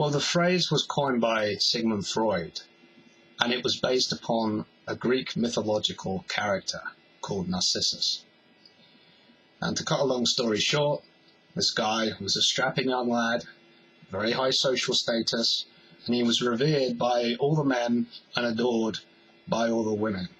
Well, the phrase was coined by Sigmund Freud, and it was based upon a Greek mythological character called Narcissus. And to cut a long story short, this guy was a strapping young lad, very high social status, and he was revered by all the men and adored by all the women.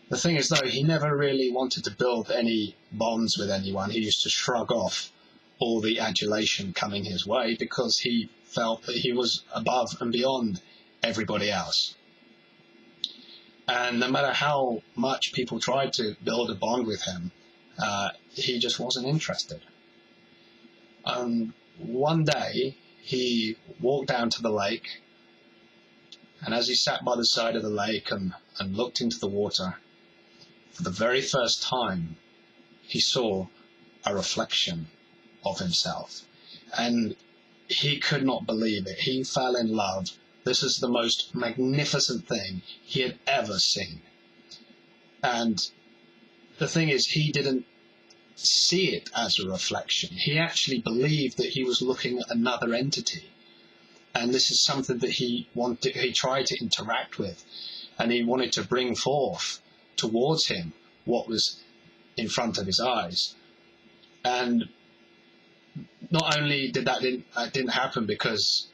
The thing is, though, he never really wanted to build any bonds with anyone. He used to shrug off all the adulation coming his way because he felt that he was above and beyond everybody else. And no matter how much people tried to build a bond with him, he just wasn't interested. One day, he walked down to the lake, and as he sat by the side of the lake and looked into the water, for the very first time, he saw a reflection of himself. And he could not believe it. He fell in love. This is the most magnificent thing he had ever seen. And the thing is, he didn't see it as a reflection. He actually believed that he was looking at another entity. And this is something that he tried to interact with. And he wanted to bring forth towards him what was in front of his eyes. And not only did that didn't happen because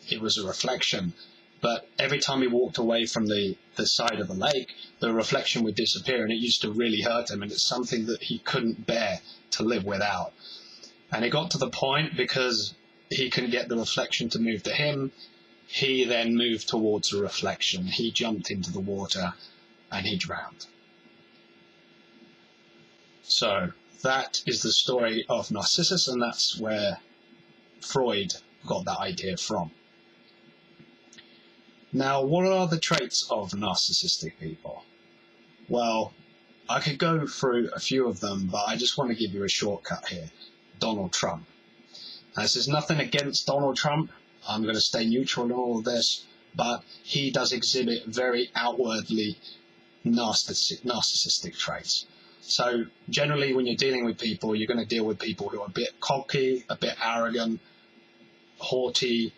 it was a reflection, but every time he walked away from the side of the lake, the reflection would disappear, and it used to really hurt him, and it's something that he couldn't bear to live without. And it got to the point, because he couldn't get the reflection to move to him, he then moved towards the reflection. He jumped into the water and he drowned. So that is the story of Narcissus, and that's where Freud got that idea from. Now, what are the traits of narcissistic people? Well, I could go through a few of them, but I just want to give you a shortcut here. Donald Trump. Now, this is nothing against Donald Trump. I'm going to stay neutral in all of this, but he does exhibit very outwardly narcissistic traits. So generally, when you're dealing with people, you're going to deal with people who are a bit cocky, a bit arrogant, haughty.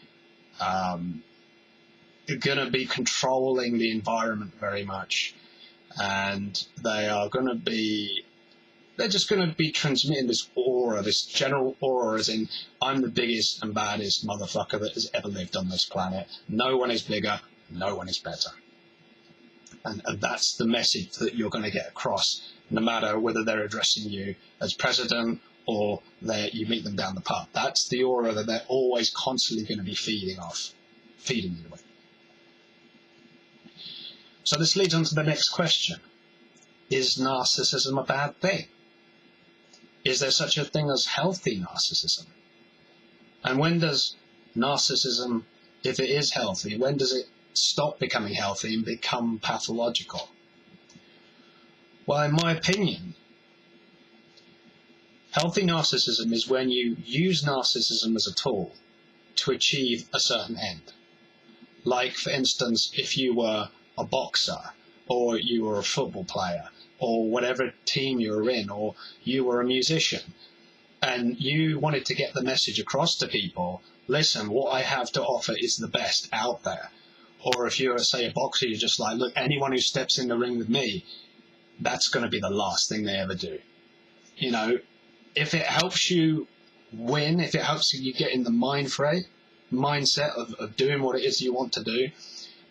You're going to be controlling the environment very much, and they're just going to be transmitting this aura, this general aura, as in, I'm the biggest and baddest motherfucker that has ever lived on this planet. No one is bigger, no one is better. And that's the message that you're going to get across, no matter whether they're addressing you as president or you meet them down the pub. That's the aura that they're always constantly going to be feeding you with. So this leads on to the next question. Is narcissism a bad thing? Is there such a thing as healthy narcissism? And when does narcissism, if it is healthy, when does it stop becoming healthy and become pathological? Well, in my opinion, healthy narcissism is when you use narcissism as a tool to achieve a certain end. Like, for instance, if you were a boxer, or you were a football player, or whatever team you were in, or you were a musician, and you wanted to get the message across to people, listen, what I have to offer is the best out there. Or if you're, say, a boxer, you're just like, look, anyone who steps in the ring with me, that's going to be the last thing they ever do. You know, if it helps you win, if it helps you get in the mindset of doing what it is you want to do,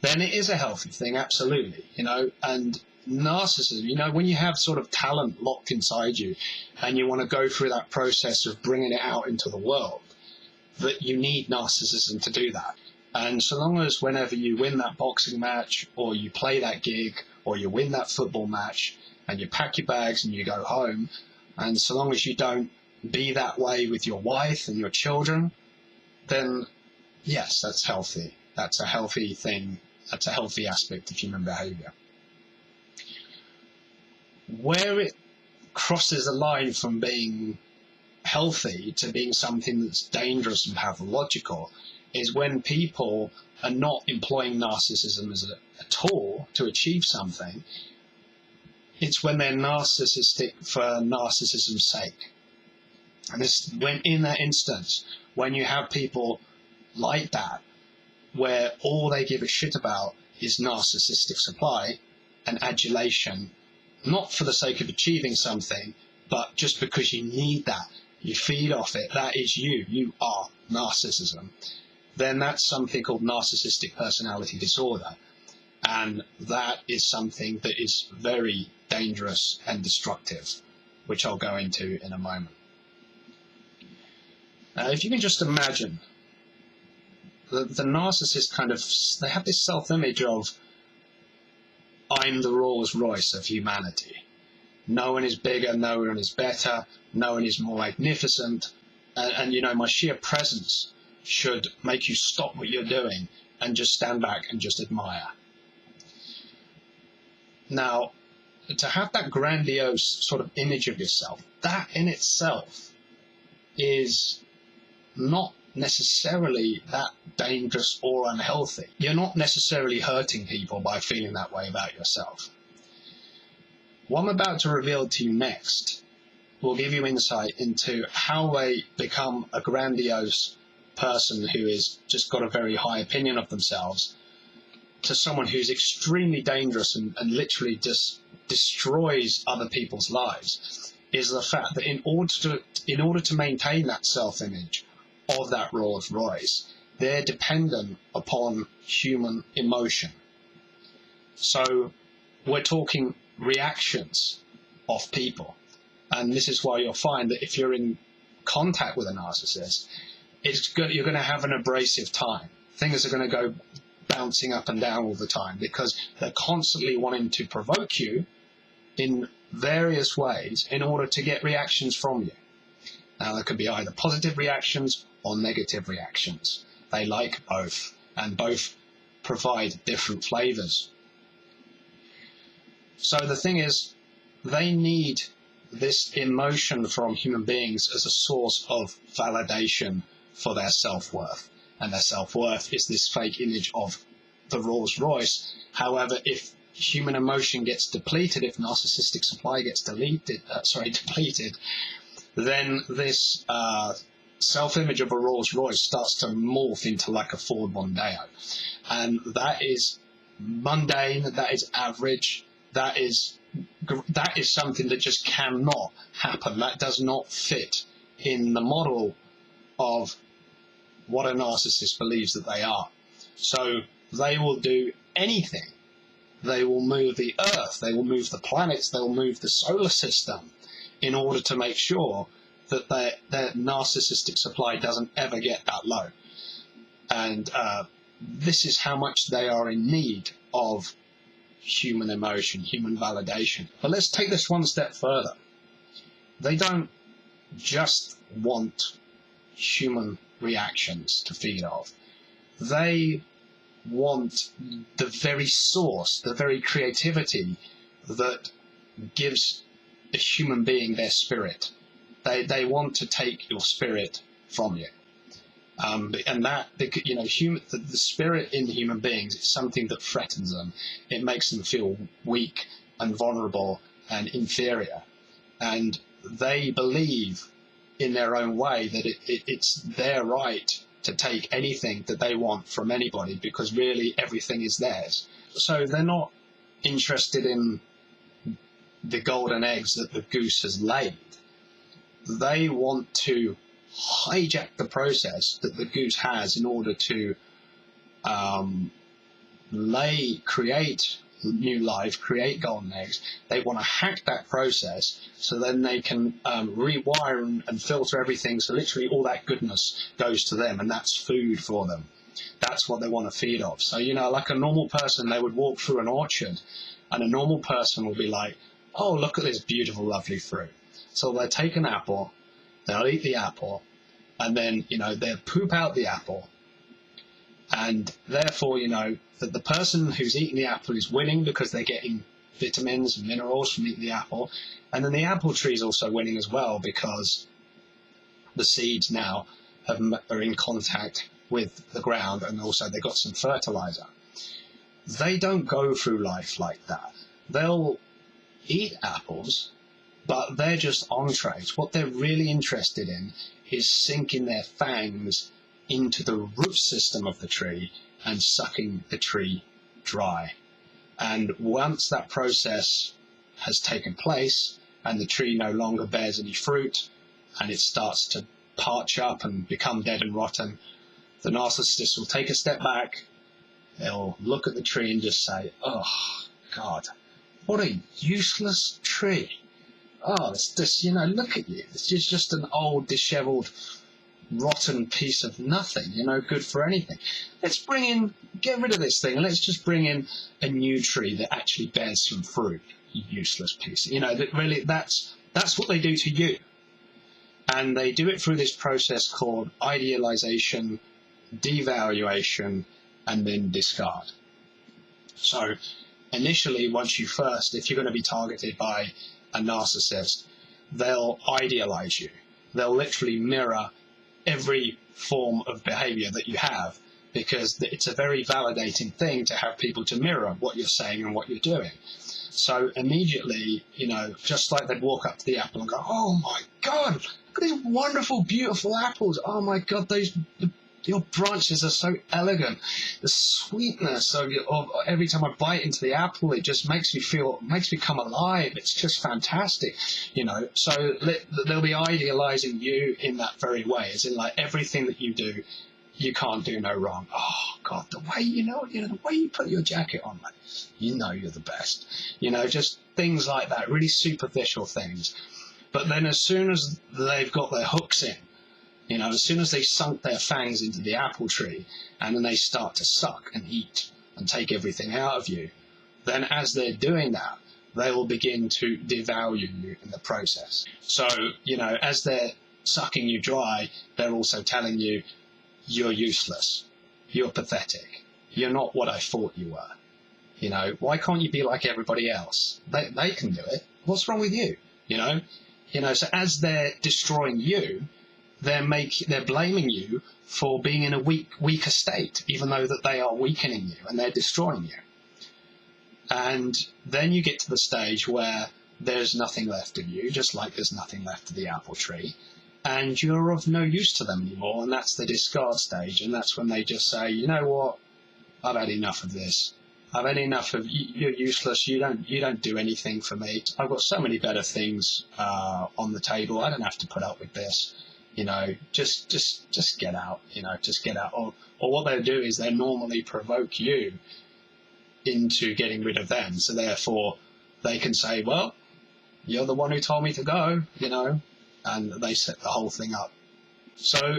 then it is a healthy thing, absolutely, you know. And narcissism, you know, when you have sort of talent locked inside you and you want to go through that process of bringing it out into the world, that you need narcissism to do that. And so long as whenever you win that boxing match, or you play that gig, or you win that football match, and you pack your bags and you go home, and so long as you don't be that way with your wife and your children, then yes, that's healthy. That's a healthy thing. That's a healthy aspect of human behavior. Where it crosses the line from being healthy to being something that's dangerous and pathological is when people are not employing narcissism as a tool to achieve something. It's when they're narcissistic for narcissism's sake. And this, when in that instance, when you have people like that, where all they give a shit about is narcissistic supply and adulation, not for the sake of achieving something, but just because you need that, you feed off it, that is you are narcissism, then that's something called narcissistic personality disorder. And that is something that is very dangerous and destructive, which I'll go into in a moment. If you can just imagine, the narcissist they have this self-image of, I'm the Rolls Royce of humanity. No one is bigger, no one is better, no one is more magnificent, and my sheer presence should make you stop what you're doing and just stand back and just admire. Now, to have that grandiose sort of image of yourself, that in itself is not necessarily that dangerous or unhealthy. You're not necessarily hurting people by feeling that way about yourself. What I'm about to reveal to you next will give you insight into how they become a grandiose person who has just got a very high opinion of themselves, to someone who's extremely dangerous and literally just destroys other people's lives, is the fact that in order to maintain that self-image of that Rolls Royce, they're dependent upon human emotion. So we're talking reactions of people. And this is why you'll find that if you're in contact with a narcissist, you're going to have an abrasive time. Things are going to go bouncing up and down all the time because they're constantly wanting to provoke you in various ways in order to get reactions from you. Now, there could be either positive reactions or negative reactions. They like both, and both provide different flavors. So the thing is, they need this emotion from human beings as a source of validation for their self-worth. And their self-worth is this fake image of the Rolls Royce. However, if human emotion gets depleted, if narcissistic supply gets depleted, then this self-image of a Rolls Royce starts to morph into like a Ford Mondeo. And that is mundane, that is average, that is something that just cannot happen. That does not fit in the model of what a narcissist believes that they are. So they will do anything. They will move the earth, they will move the planets, they will move the solar system in order to make sure that their narcissistic supply doesn't ever get that low. And this is how much they are in need of human emotion, human validation. But let's take this one step further. They don't just want human reactions to feed off. They want the very source, the very creativity that gives a human being their spirit. They want to take your spirit from you. And that, the spirit in human beings is something that threatens them. It makes them feel weak and vulnerable and inferior. And they believe in their own way that it's their right to take anything that they want from anybody, because really everything is theirs. So they're not interested in the golden eggs that the goose has laid. They want to hijack the process that the goose has in order to create new life, create golden eggs. They want to hack that process so then they can rewire and filter everything, so literally all that goodness goes to them, and that's food for them. That's what they want to feed off. So, like a normal person, they would walk through an orchard, and a normal person will be like, oh, look at this beautiful, lovely fruit. So they'll take an apple, they'll eat the apple, and then, they'll poop out the apple. And therefore, that the person who's eating the apple is winning because they're getting vitamins and minerals from eating the apple. And then the apple tree is also winning as well because the seeds now are in contact with the ground, and also they got some fertilizer. They don't go through life like that. They'll eat apples, but they're just entrees. What they're really interested in is sinking their fangs into the root system of the tree and sucking the tree dry. And once that process has taken place and the tree no longer bears any fruit and it starts to parch up and become dead and rotten, the narcissist will take a step back, they'll look at the tree and just say, oh, God, what a useless tree. Oh, this, look at you. This is just an old, disheveled, rotten piece of nothing, good for anything. Let's get rid of this thing, and let's just bring in a new tree that actually bears some fruit, you useless piece. That's what they do to you. And they do it through this process called idealization, devaluation, and then discard. So initially, if you're going to be targeted by a narcissist, they'll idealize you. They'll literally mirror every form of behavior that you have, because it's a very validating thing to have people to mirror what you're saying and what you're doing. So immediately, just like they'd walk up to the apple and go, oh my God, look at these wonderful, beautiful apples. Oh my God, your branches are so elegant. The sweetness of every time I bite into the apple, it just makes me come alive. It's just fantastic, So they'll be idealizing you in that very way, as in like everything that you do, you can't do no wrong. Oh God, the way the way you put your jacket on, like, you're the best. Just things like that, really superficial things. But then as soon as they've got their hooks in, as soon as they sunk their fangs into the apple tree and then they start to suck and eat and take everything out of you, then as they're doing that, they will begin to devalue you in the process. So, as they're sucking you dry, they're also telling you, you're useless, you're pathetic, you're not what I thought you were. Why can't you be like everybody else? They can do it. What's wrong with you? So as they're destroying you, they're blaming you for being in a weaker state, even though that they are weakening you and they're destroying you. And then you get to the stage where there's nothing left of you, just like there's nothing left of the apple tree, and you're of no use to them anymore, and that's the discard stage. And that's when they just say, you know what, I've had enough of this. I've had enough of you're useless. You don't do anything for me. I've got so many better things on the table. I don't have to put up with this. Just get out. Just get out. Or what they'll do is they normally provoke you into getting rid of them. So therefore, they can say, well, you're the one who told me to go. And they set the whole thing up. So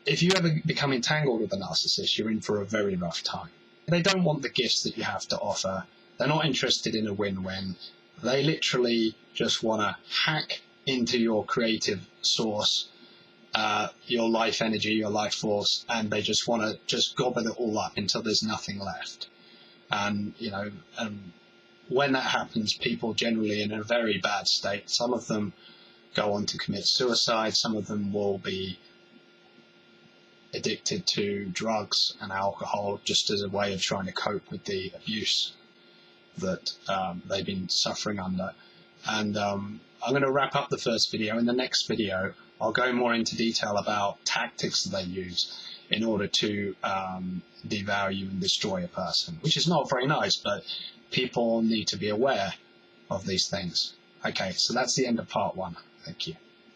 if you ever become entangled with a narcissist, you're in for a very rough time. They don't want the gifts that you have to offer. They're not interested in a win-win. They literally just want to hack into your creative source, your life energy, your life force, and they just want to just gobble it all up until there's nothing left. And, when that happens, people generally in a very bad state. Some of them go on to commit suicide. Some of them will be addicted to drugs and alcohol just as a way of trying to cope with the abuse that they've been suffering under. And I'm going to wrap up the first video. In the next video, I'll go more into detail about tactics that they use in order to devalue and destroy a person, which is not very nice, but people need to be aware of these things. Okay, so that's the end of part 1. Thank you.